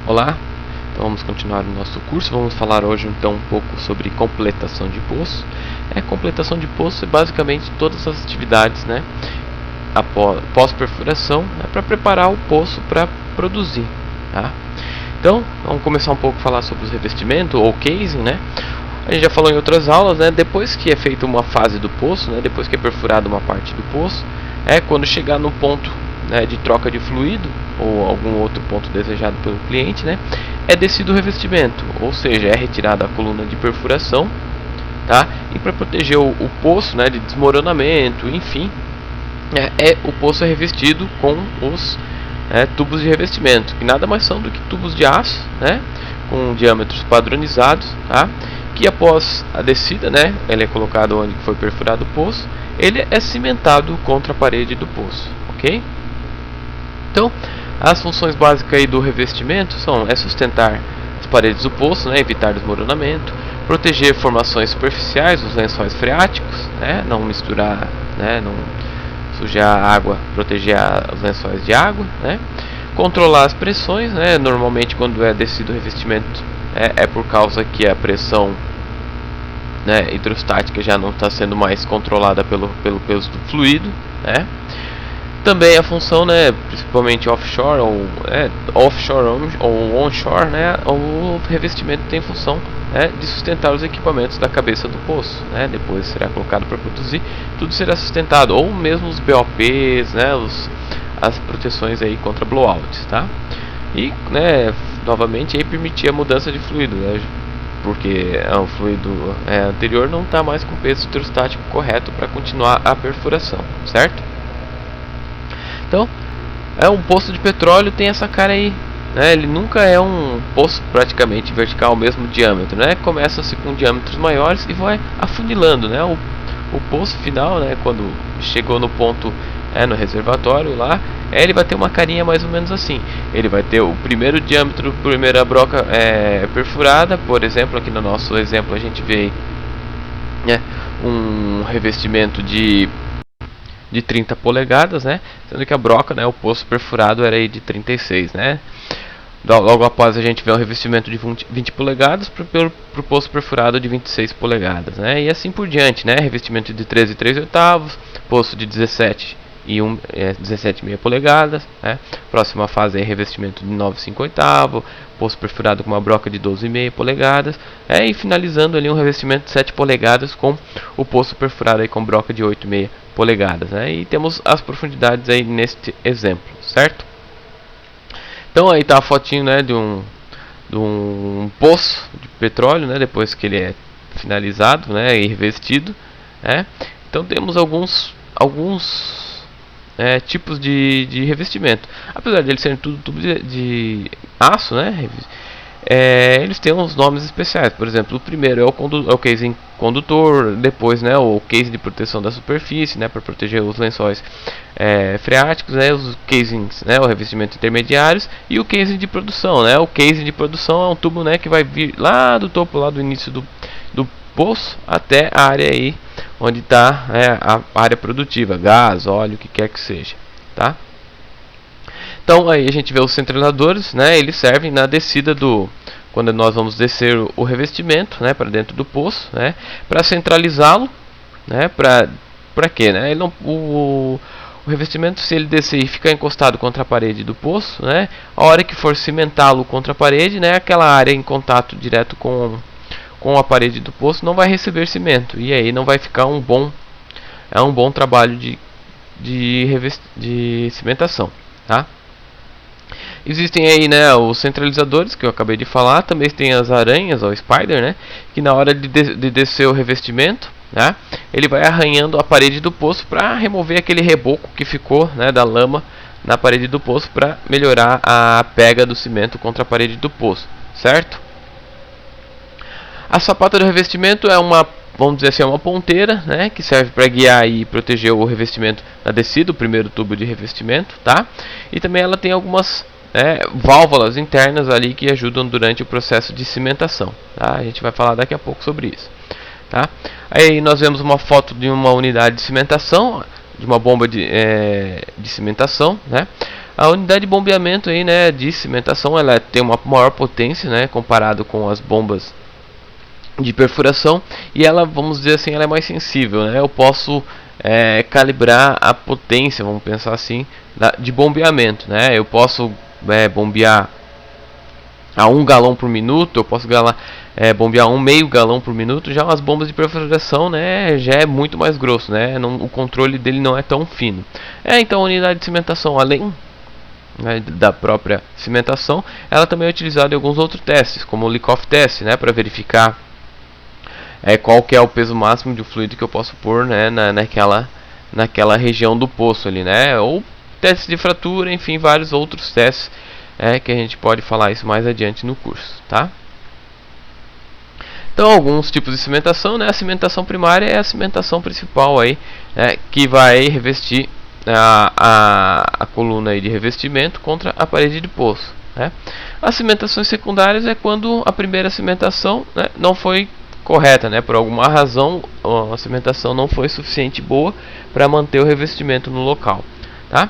Olá, então vamos continuar o nosso curso. Vamos falar hoje então um pouco sobre completação de poço. Completação de poço é basicamente todas as atividades, após perfuração, para preparar o poço para produzir, tá? Então vamos começar um pouco a falar sobre os revestimentos ou casing, A gente já falou em outras aulas, depois que é feita uma fase do poço, depois que é perfurada uma parte do poço, quando chegar no ponto de troca de fluido ou algum outro ponto desejado pelo cliente, é descido o revestimento, ou seja, é retirada a coluna de perfuração, tá? E para proteger o poço, de desmoronamento, enfim, o poço é revestido com os tubos de revestimento, que nada mais são do que tubos de aço, com diâmetros padronizados, tá? Que após a descida, ele é colocado onde foi perfurado o poço, ele é cimentado contra a parede do poço, ok? Então, as funções básicas aí do revestimento são sustentar as paredes do poço, evitar desmoronamento, proteger formações superficiais, os lençóis freáticos, não misturar, não sujar a água, proteger os lençóis de água, controlar as pressões, normalmente quando é descido o revestimento é por causa que a pressão hidrostática já não está sendo mais controlada pelo peso do fluido, Também a função, principalmente offshore ou onshore, o revestimento tem função de sustentar os equipamentos da cabeça do poço, depois será colocado para produzir, tudo será sustentado, ou mesmo os BOPs, as proteções aí contra blowouts, tá? E, novamente aí permitir a mudança de fluido, porque o fluido anterior não está mais com o peso hidrostático correto para continuar a perfuração, certo? Então, um poço de petróleo tem essa cara aí, ele nunca é um poço praticamente vertical, ao mesmo diâmetro, Começa-se com diâmetros maiores e vai afunilando, o poço final, quando chegou no ponto, no reservatório lá, ele vai ter uma carinha mais ou menos assim. Ele vai ter o primeiro diâmetro, primeira broca perfurada, por exemplo, aqui no nosso exemplo a gente vê um revestimento de 30 polegadas, sendo que a broca, o poço perfurado era aí de 36, Logo após a gente vê um revestimento de 20 polegadas para o poço perfurado de 26 polegadas, E assim por diante, Revestimento de 13 e 3/8, poço de 17 e 17,5 polegadas, Próxima fase é revestimento de 9 5/8, poço perfurado com uma broca de 12,5 polegadas, e finalizando ali um revestimento de 7 polegadas com o poço perfurado aí com broca de 8,5 polegadas, E temos as profundidades aí neste exemplo, certo? Então aí está a fotinho, de um poço de petróleo, depois que ele é finalizado, e revestido, Então temos alguns tipos de revestimento. Apesar de eles serem tudo de aço, eles têm uns nomes especiais. Por exemplo, o primeiro é o casing condutor, depois o casing de proteção da superfície, para proteger os lençóis freáticos, os casings, o revestimento intermediários, e o casing de produção. O casing de produção é um tubo que vai vir lá do topo, lá do início do poço até a área aí onde está a área produtiva, gás, óleo, o que quer que seja, tá? Então aí a gente vê os centrifugadores, eles servem na descida quando nós vamos descer o revestimento, para dentro do poço, para centralizá-lo, para quê, Ele não, o revestimento, se ele descer e ficar encostado contra a parede do poço, a hora que for cimentá-lo contra a parede, aquela área em contato direto com a parede do poço não vai receber cimento, e aí não vai ficar um bom trabalho de cimentação, tá? Existem aí, os centralizadores que eu acabei de falar. Também tem as aranhas, ou spider, que na hora de descer o revestimento, ele vai arranhando a parede do poço para remover aquele reboco que ficou, da lama na parede do poço, para melhorar a pega do cimento contra a parede do poço, certo? A sapata do revestimento é vamos dizer assim, uma ponteira, que serve para guiar e proteger o revestimento na descida, o primeiro tubo de revestimento, tá? E também ela tem algumas válvulas internas ali que ajudam durante o processo de cimentação, tá? A gente vai falar daqui a pouco sobre isso, tá? Aí nós vemos uma foto de uma unidade de cimentação, de uma bomba de cimentação, A unidade de bombeamento aí, né, de cimentação, ela tem uma maior potência, né, comparado com as bombas de perfuração, e ela, vamos dizer assim, ela é mais sensível, né? Eu posso calibrar a potência, vamos pensar assim, de bombeamento, né? Eu posso bombear a 1 galão por minuto, eu posso bombear meio galão por minuto. Já as bombas de perfuração, né, já é muito mais grosso, né? O controle dele não é tão fino. Então a unidade de cimentação, além da própria cimentação, ela também é utilizada em alguns outros testes, como o leak-off test, né, para verificar qual que é o peso máximo de fluido que eu posso pôr, né, naquela região do poço ali, né? Ou testes de fratura, enfim, vários outros testes que a gente pode falar isso mais adiante no curso, tá? Então, alguns tipos de cimentação, né? A cimentação primária é a cimentação principal aí, que vai revestir a coluna aí de revestimento contra a parede de poço, né? As cimentações secundárias é quando a primeira cimentação, né, não foi correta, né? Por alguma razão a cimentação não foi suficiente boa para manter o revestimento no local, tá?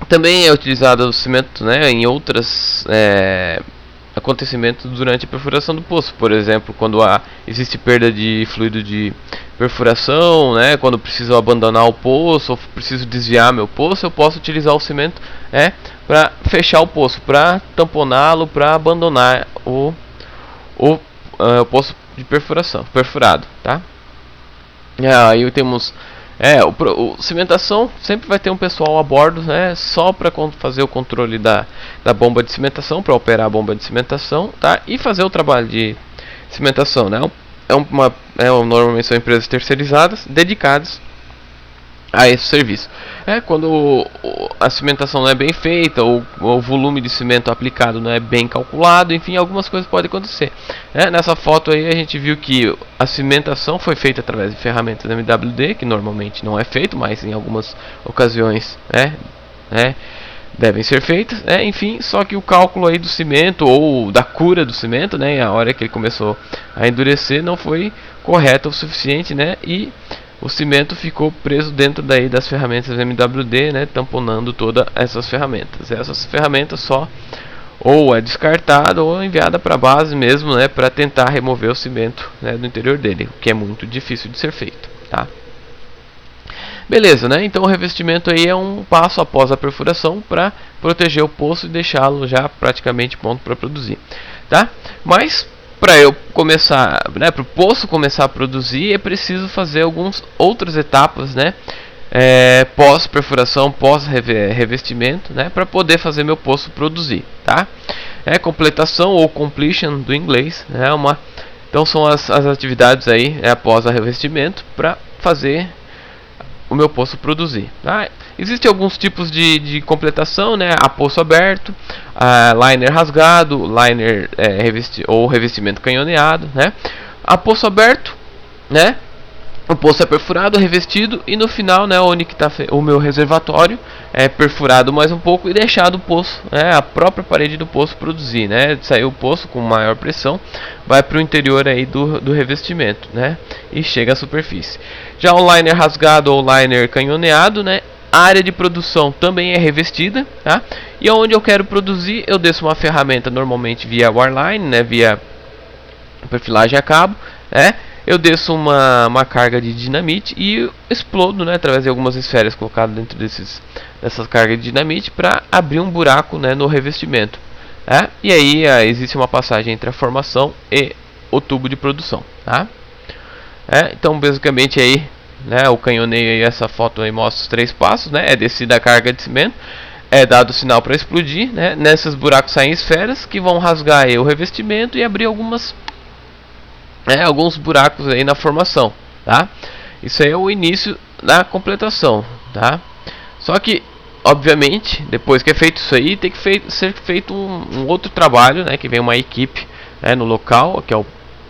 Também é utilizado o cimento, né, em outros acontecimentos durante a perfuração do poço. Por exemplo, quando existe perda de fluido de perfuração, né, quando preciso abandonar o poço ou preciso desviar meu poço, eu posso utilizar o cimento para fechar o poço, para tamponá-lo, para abandonar o poço de perfurado, tá? Aí temos cimentação, sempre vai ter um pessoal a bordo, né, só para fazer o controle da bomba de cimentação, para operar a bomba de cimentação, tá? E fazer o trabalho de cimentação, né? Normalmente são empresas terceirizadas, dedicadas a esse serviço. Quando a cimentação não é bem feita, ou o volume de cimento aplicado não é bem calculado, enfim, algumas coisas podem acontecer. Nessa foto aí a gente viu que a cimentação foi feita através de ferramentas MWD, que normalmente não é feito, mas em algumas ocasiões devem ser feitas, enfim, só que o cálculo aí do cimento ou da cura do cimento, né, a hora que ele começou a endurecer, não foi correto o suficiente, né, e o cimento ficou preso dentro das ferramentas MWD, né, tamponando todas essas ferramentas. Essas ferramentas só ou é descartada ou é enviada para a base mesmo, né, para tentar remover o cimento, né, do interior dele, o que é muito difícil de ser feito, tá? Beleza, né? Então o revestimento aí é um passo após a perfuração para proteger o poço e deixá-lo já praticamente pronto para produzir, tá? Mas para eu começar, né, para o poço começar a produzir, é preciso fazer algumas outras etapas, né, pós perfuração, pós revestimento, né, para poder fazer meu poço produzir, tá? Completação ou completion do inglês, né, então são as atividades aí após o revestimento para fazer o meu poço produzir, tá? Existem alguns tipos de completação, né? A poço aberto, liner rasgado, liner ou revestimento canhoneado, né? A poço aberto, né? O poço é perfurado, revestido e no final, né, onde que está o meu reservatório é perfurado mais um pouco e deixado o poço, a própria parede do poço produzir, né? Saiu o poço com maior pressão, vai para o interior aí do revestimento, né? E chega à superfície. Já o liner rasgado ou liner canhoneado, né? A área de produção também é revestida, tá? E onde eu quero produzir, eu desço uma ferramenta normalmente via wireline, né? Via perfilagem a cabo, né? Eu desço uma carga de dinamite e explodo, né, através de algumas esferas colocadas dentro dessas cargas de dinamite para abrir um buraco, né, no revestimento. E aí existe uma passagem entre a formação e o tubo de produção. Tá? Então, basicamente, aí, né, o canhoneio, aí, essa foto aí mostra os 3 passos. Né, é descida a carga de cimento, é dado o sinal para explodir. Né, nesses buracos saem esferas que vão rasgar aí o revestimento e abrir alguns buracos aí na formação, tá? Isso aí é o início da completação, tá? Só que, obviamente, depois que é feito isso aí, tem que ser feito um outro trabalho, né? Que vem uma equipe, né, no local, que é o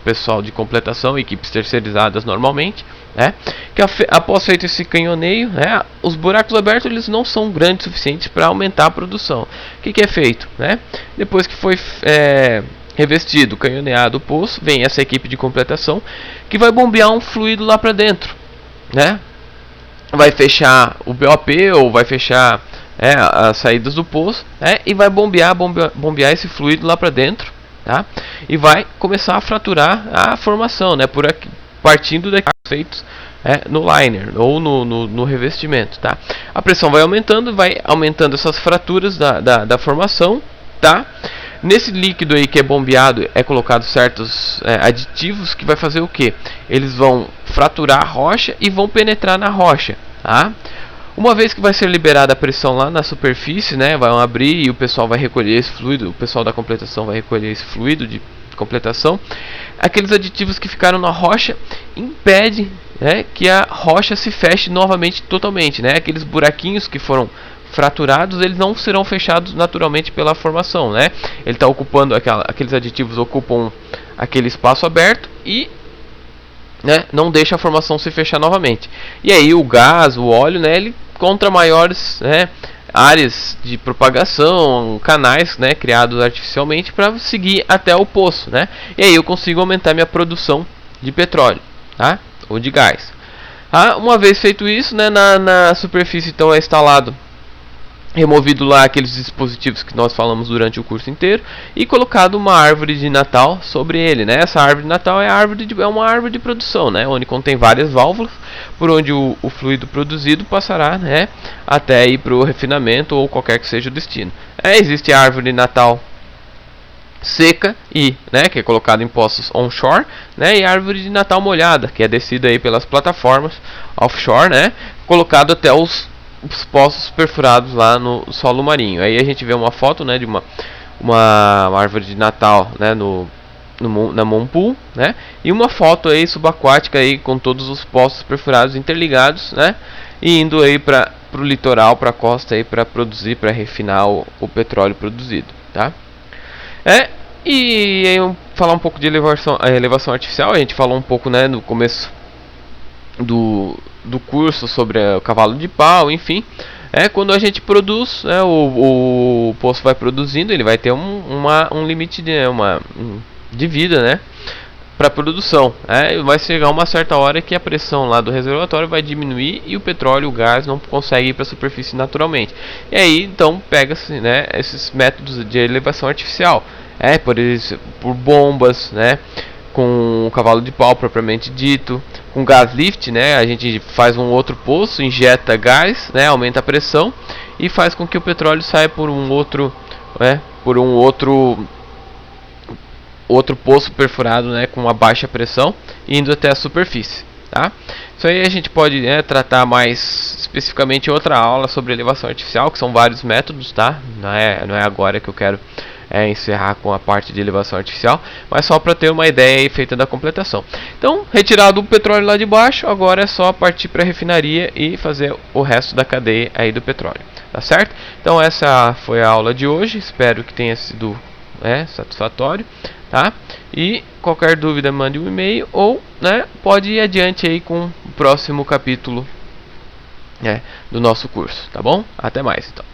pessoal de completação, equipes terceirizadas normalmente, né? Que após feito esse canhoneio, né, os buracos abertos eles não são grandes o suficientes para aumentar a produção. O que é feito, né? Depois que foi revestido, canhoneado o poço, vem essa equipe de completação que vai bombear um fluido lá para dentro, né? vai fechar o BOP ou vai fechar as saídas do poço, e vai bombear esse fluido lá para dentro, tá? E vai começar a fraturar a formação, né? Por aqui, partindo daqueles feitos no liner ou no revestimento, tá? A pressão vai aumentando essas fraturas da formação, tá? Nesse líquido aí que é bombeado é colocado certos aditivos que vai fazer o que? Eles vão fraturar a rocha e vão penetrar na rocha, tá? Uma vez que vai ser liberada a pressão lá na superfície, né, vai abrir e o pessoal vai recolher esse fluido, o pessoal da completação vai recolher esse fluido de completação. Aqueles aditivos que ficaram na rocha impedem, né, que a rocha se feche novamente totalmente, né? Aqueles buraquinhos que foram fraturados, eles não serão fechados naturalmente pela formação, né? Ele está ocupando aqueles aditivos ocupam aquele espaço aberto e não deixa a formação se fechar novamente. E aí o gás, o óleo, ele contra maiores áreas de propagação, canais criados artificialmente para seguir até o poço, né? E aí eu consigo aumentar minha produção de petróleo, tá? Ou de gás. Uma vez feito isso, na superfície então é instalado, removido lá aqueles dispositivos que nós falamos durante o curso inteiro e colocado uma árvore de Natal sobre ele, né? Essa árvore de Natal é uma árvore de produção, né? Onde contém várias válvulas por onde o fluido produzido passará, né? Até ir para o refinamento ou qualquer que seja o destino. Existe a árvore de Natal seca que é colocada em poços onshore, e a árvore de Natal molhada, que é descida aí pelas plataformas offshore, colocado até os poços perfurados lá no solo marinho. Aí a gente vê uma foto, de uma árvore de Natal, na Monpool, e uma foto aí subaquática aí com todos os poços perfurados interligados, e indo aí para o litoral, para a costa aí para produzir, para refinar o petróleo produzido, tá? E aí falar um pouco de elevação artificial. A gente falou um pouco, no começo do curso sobre o cavalo de pau, enfim. Quando a gente produz, o poço vai produzindo, ele vai ter um limite de vida, para produção. Vai chegar uma certa hora que a pressão lá do reservatório vai diminuir e o petróleo, o gás não consegue ir para a superfície naturalmente. E aí então pega-se, esses métodos de elevação artificial, por bombas, com o cavalo de pau propriamente dito, com gás lift, a gente faz um outro poço, injeta gás, aumenta a pressão e faz com que o petróleo saia por um outro poço perfurado, com uma baixa pressão, indo até a superfície, tá? Isso aí a gente pode tratar mais especificamente em outra aula sobre elevação artificial, que são vários métodos, tá? Não é agora que eu quero encerrar com a parte de elevação artificial, mas só para ter uma ideia aí feita da completação. Então, retirado o petróleo lá de baixo, agora é só partir para a refinaria e fazer o resto da cadeia aí do petróleo, tá certo? Então essa foi a aula de hoje, espero que tenha sido satisfatório, tá? E qualquer dúvida mande um e-mail ou pode ir adiante aí com o próximo capítulo do nosso curso, tá bom? Até mais então.